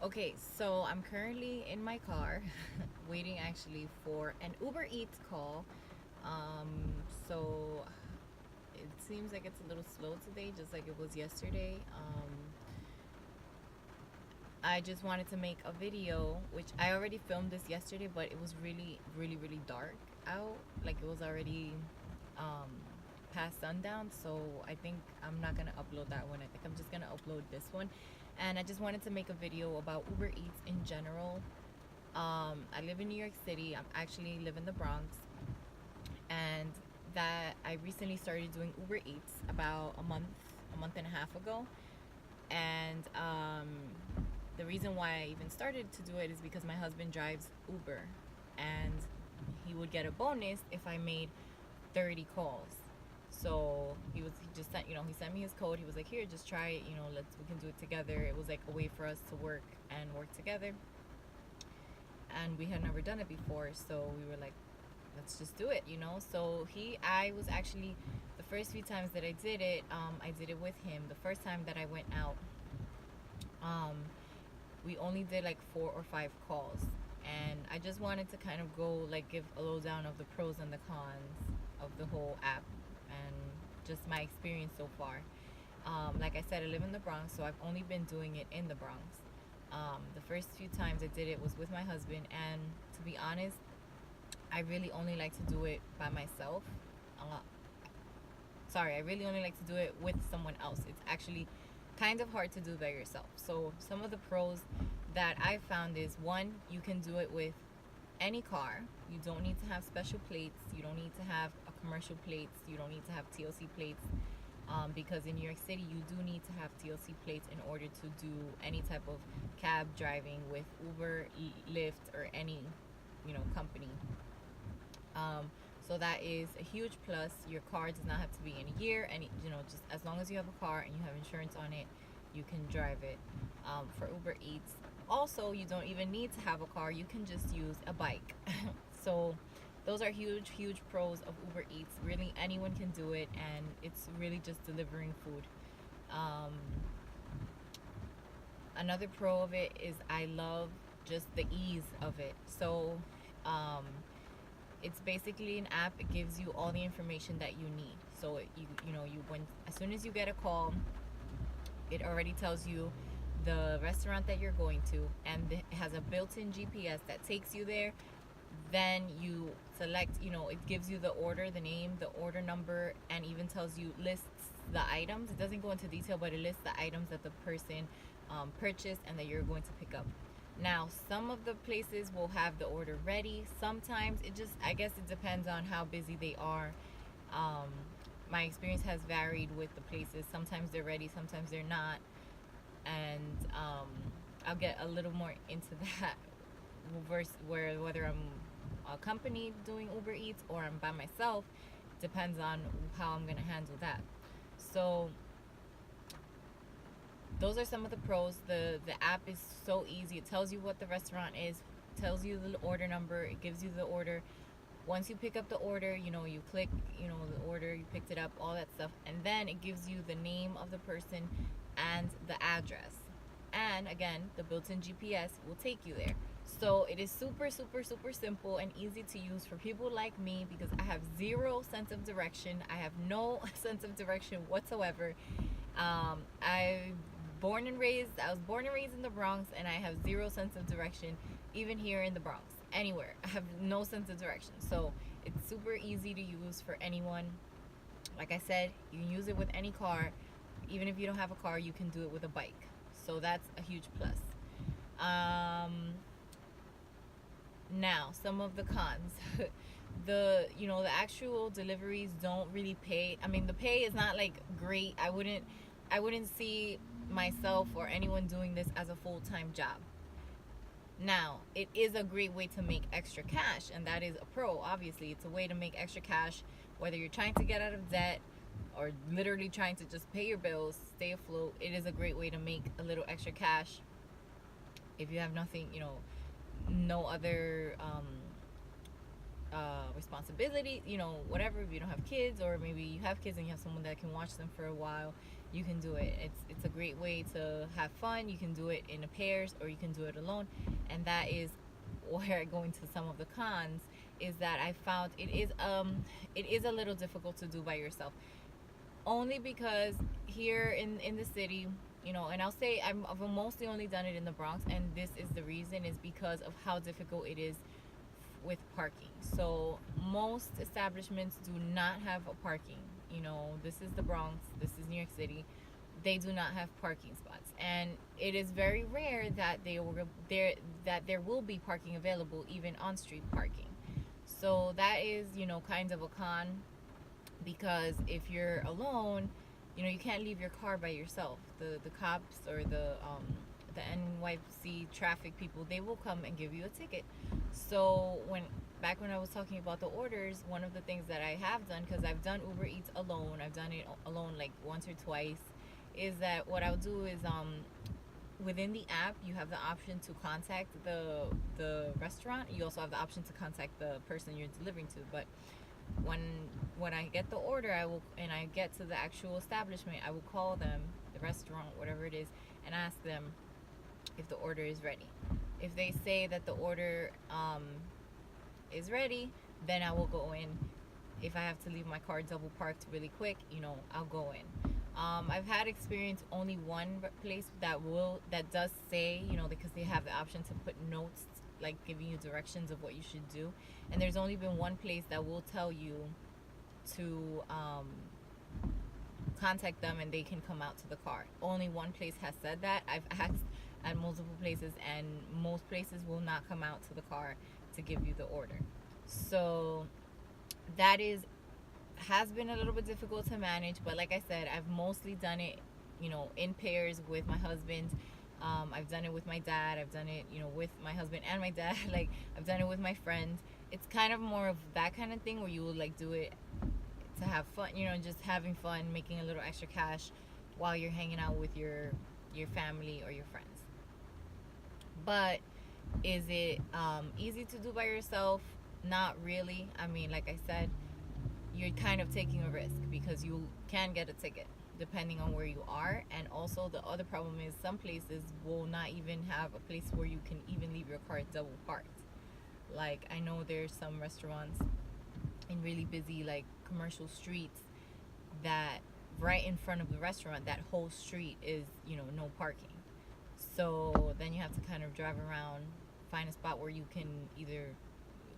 Okay, so I'm currently in my car waiting actually for an Uber Eats call. So it seems like it's a little slow today, just like it was yesterday. I just wanted to make a video, which I already filmed this yesterday, but it was really, really, really dark out. Like it was already um, past sundown. So I think I'm not gonna upload that one. I think I'm just gonna upload this one. And I just wanted to make a video about Uber Eats in general. I live in New York City. I'm actually live in the Bronx, and that I recently started doing Uber Eats about a month and a half ago. And the reason why I even started to do it is because my husband drives Uber, and he would get a bonus if I made 30 calls. So he just sent, he sent me his code. He was like, here, just try it, we can do it together. It was like a way for us to work together, and we had never done it before, so we were like, let's just do it. So I was actually, the first few times that I did it with him. The first time that I went out, um we only did like 4 or 5 calls, and I just wanted to kind of go like give a lowdown of the pros and the cons of the whole app, and just my experience so far. Like I said, I live in the Bronx, so I've only been doing it in the Bronx. The first few times I did it was with my husband, and to be honest, I really only like to do it by myself. uh, Sorry, I really only like to do it with someone else. It's actually kind of hard to do by yourself. So some of the pros that I found is, one, you can do it with any car. You don't need to have special plates. You don't need to have a commercial plates. You don't need to have TLC plates. Because in New York City, you do need to have TLC plates in order to do any type of cab driving with Uber, Lyft, or any, company. So that is a huge plus. Your car does not have to be in a year, and just as long as you have a car and you have insurance on it, you can drive it. For Uber Eats, also, you don't even need to have a car. You can just use a bike. So those are huge, huge pros of Uber Eats. Really, anyone can do it, and it's really just delivering food. Um, Another pro of it is I love just the ease of it. So um, it's basically an app. It gives you all the information that you need. So when as soon as you get a call, it already tells you the restaurant that you're going to, and it has a built-in GPS that takes you there. Then you select, it gives you the order, the name, the order number, and even lists the items. It doesn't go into detail, but it lists the items that the person purchased and that you're going to pick up. Now, some of the places will have the order ready. Sometimes I guess it depends on how busy they are. Um, my experience has varied with the places. Sometimes they're ready, sometimes they're not. And I'll get a little more into that versus whether I'm accompanied doing Uber Eats or I'm by myself. Depends on how I'm gonna handle that. So those are some of the pros. The app is so easy. It tells you what the restaurant is, tells you the order number, it gives you the order. Once you pick up the order, you click, the order, you picked it up, all that stuff, and then it gives you the name of the person and the address. And again, the built-in GPS will take you there. So it is super, super, super simple and easy to use for people like me, because I have zero sense of direction. I have no sense of direction whatsoever. I was born and raised in the Bronx, and I have zero sense of direction, even here in the Bronx. Anywhere, I have no sense of direction. So it's super easy to use for anyone. Like I said, you can use it with any car. Even if you don't have a car, you can do it with a bike. So that's a huge plus. Now, some of the cons. The actual deliveries don't really pay. I mean, the pay is not like great. I wouldn't see myself or anyone doing this as a full-time job. Now, it is a great way to make extra cash, and that is a pro. Obviously, it's a way to make extra cash, whether you're trying to get out of debt or literally trying to just pay your bills, stay afloat. It is a great way to make a little extra cash if you have nothing, no other responsibility, whatever. If you don't have kids, or maybe you have kids and you have someone that can watch them for a while, you can do it. It's a great way to have fun. You can do it in pairs, or you can do it alone. And that is where I go into some of the cons, is that I found it is a little difficult to do by yourself, only because here in the city, and I'll say I've mostly only done it in the Bronx, and this is the reason, is because of how difficult it is with parking. So most establishments do not have a parking. This is the Bronx, this is New York City. They do not have parking spots, and it is very rare that there will be parking available, even on street parking. So that is, kind of a con, because if you're alone, you can't leave your car by yourself. The cops, or the NYC traffic people, they will come and give you a ticket. So back when I was talking about the orders, one of the things that I have done, because I've done Uber Eats alone, I've done it alone like once or twice, is that what I'll do is, within the app, you have the option to contact the restaurant. You also have the option to contact the person you're delivering to. But when I get the order, and I get to the actual establishment, I will call them, the restaurant, whatever it is, and ask them if the order is ready. If they say that the order is ready, then I will go in. If I have to leave my car double parked really quick, I'll go in. I've had experience only one place that does say, because they have the option to put notes, like giving you directions of what you should do. And there's only been one place that will tell you to contact them and they can come out to the car. Only one place has said that. I've asked at multiple places, and most places will not come out to the car to give you the order. So that has been a little bit difficult to manage, but like I said, I've mostly done it, in pairs with my husband. I've done it with my dad. I've done it, with my husband and my dad. Like, I've done it with my friends. It's kind of more of that kind of thing, where you will like do it to have fun, just having fun, making a little extra cash while you're hanging out with your family or your friends. But is it easy to do by yourself? Not really. I mean, like I said, you're kind of taking a risk, because you can get a ticket depending on where you are. And also, the other problem is, some places will not even have a place where you can even leave your car double parked. Like, I know there's some restaurants in really busy, like, commercial streets, that right in front of the restaurant, that whole street is, no parking. So then you have to kind of drive around, find a spot where you can either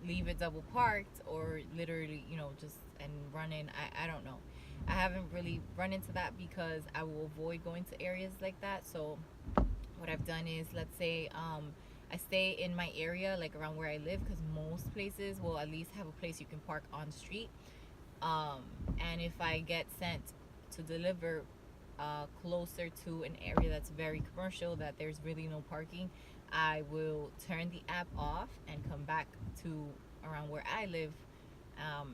leave it double parked, or literally, just and run in. I don't know. I haven't really run into that, because I will avoid going to areas like that. So what I've done is, let's say I stay in my area, like around where I live, because most places will at least have a place you can park on street. And if I get sent to deliver closer to an area that's very commercial, that there's really no parking, I will turn the app off and come back to around where I live,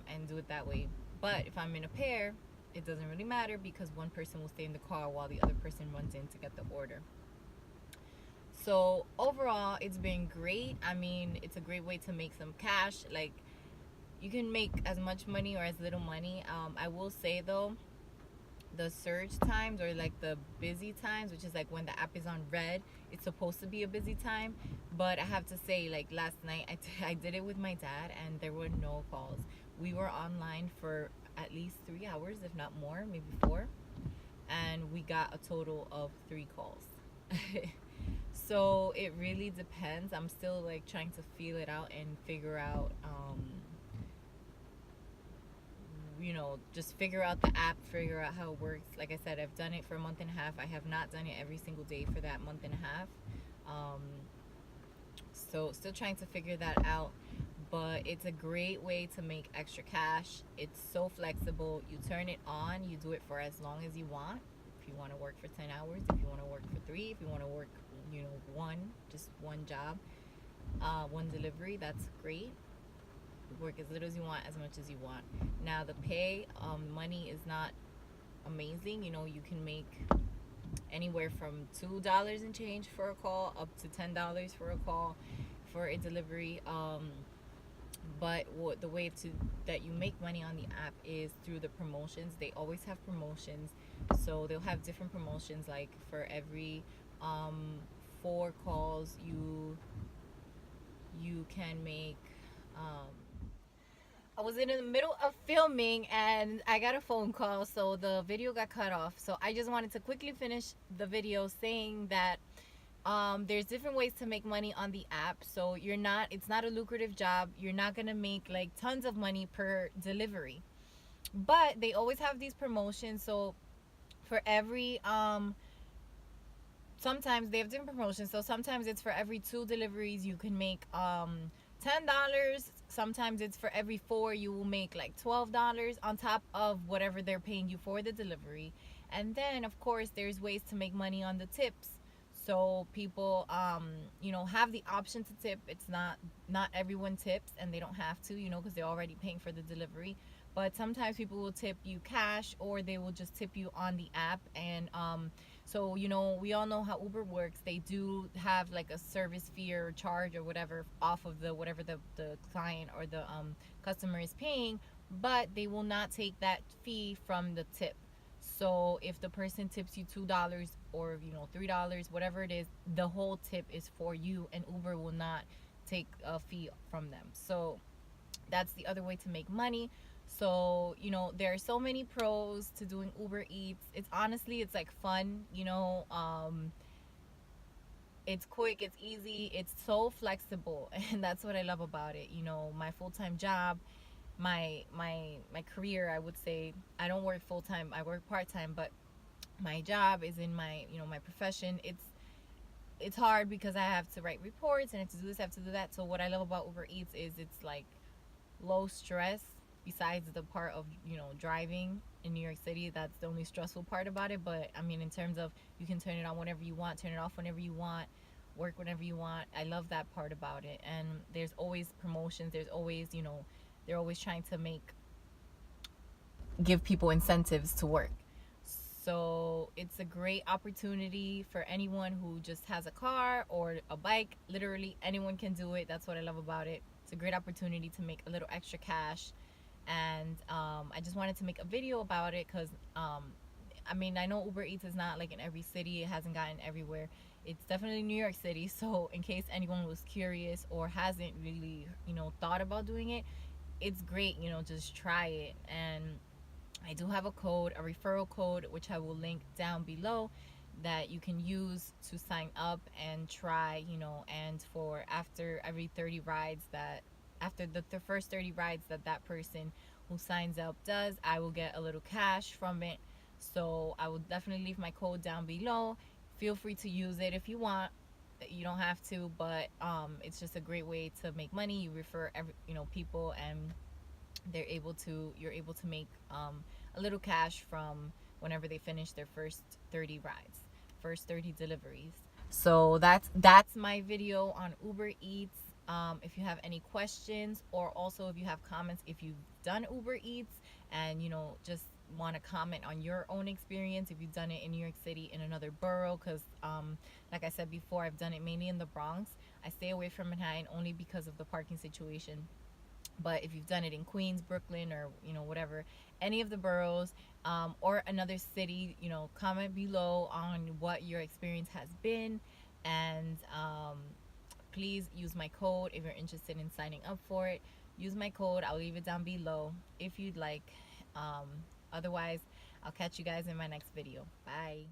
and do it that way. But if I'm in a pair, it doesn't really matter, because one person will stay in the car while the other person runs in to get the order. So overall, it's been great. I mean, it's a great way to make some cash. Like, you can make as much money or as little money. I will say though, the surge times, or like the busy times, which is like when the app is on red, it's supposed to be a busy time. But I have to say, like last night, I did it with my dad, and there were no calls. We were online for at least 3 hours, if not more, maybe 4, and we got a total of 3 calls. So it really depends. I'm still like trying to feel it out and figure out just figure out the app, figure out how it works. Like I said, I've done it for a month and a half. I have not done it every single day for that month and a half. So still trying to figure that out. But it's a great way to make extra cash. It's so flexible. You turn it on, you do it for as long as you want. If you want to work for 10 hours, if you want to work for 3, if you want to work, just one job, one delivery, that's great. Work as little as you want, as much as you want. Now the pay, money is not amazing. You can make anywhere from $2 and change for a call up to $10 for a call for a delivery. But the way to that you make money on the app is through the promotions. They always have promotions, so they'll have different promotions. Like for every um, 4 calls, you can make. I was in the middle of filming and I got a phone call, so the video got cut off. So I just wanted to quickly finish the video saying that there's different ways to make money on the app. So it's not a lucrative job. You're not gonna make like tons of money per delivery, but they always have these promotions. So for every sometimes they have different promotions. So sometimes it's for every 2 deliveries you can make $10. Sometimes it's for every 4 you will make like $12 on top of whatever they're paying you for the delivery. And then of course there's ways to make money on the tips. So people have the option to tip. It's not everyone tips, and they don't have to, because they're already paying for the delivery. But sometimes people will tip you cash, or they will just tip you on the app. And so we all know how Uber works. They do have like a service fee or charge or whatever off of the whatever the client or the customer is paying, but they will not take that fee from the tip. So if the person tips you $2 or $3, whatever it is, the whole tip is for you, and Uber will not take a fee from them. So that's the other way to make money. So there are so many pros to doing Uber Eats. It's like fun. It's quick, it's easy, it's so flexible, and that's what I love about it. My full-time job, my career, I would say, I don't work full-time, I work part-time, but my job is in my profession. It's hard because I have to write reports and I have to do this, I have to do that. So what I love about Uber Eats is it's like low stress. Besides the part of driving in New York City, that's the only stressful part about it. But I mean, in terms of, you can turn it on whenever you want, turn it off whenever you want, work whenever you want. I love that part about it. And there's always promotions. There's always they're always trying to give people incentives to work. So it's a great opportunity for anyone who just has a car or a bike. Literally anyone can do it. That's what I love about it. It's a great opportunity to make a little extra cash. And I just wanted to make a video about it because I know Uber Eats is not like in every city. It hasn't gotten everywhere. It's definitely New York City. So in case anyone was curious or hasn't really thought about doing it, it's great. Just try it. And I do have a referral code, which I will link down below, that you can use to sign up and try, and for after every 30 rides after the first 30 rides that person who signs up does, I will get a little cash from it. So I will definitely leave my code down below. Feel free to use it if you want. You don't have to, but it's just a great way to make money. You refer people, and you're able to make a little cash from whenever they finish their first 30 rides, first 30 deliveries. So that's my video on Uber Eats. If you have any questions, or also if you have comments, if you've done Uber Eats and just want to comment on your own experience, if you've done it in New York City, in another borough, because like I said before, I've done it mainly in the Bronx. I stay away from Manhattan only because of the parking situation. But if you've done it in Queens, Brooklyn, or whatever, any of the boroughs, or another city, comment below on what your experience has been. And please use my code if you're interested in signing up for it. Use my code. I'll leave it down below if you'd like. Otherwise, I'll catch you guys in my next video. Bye.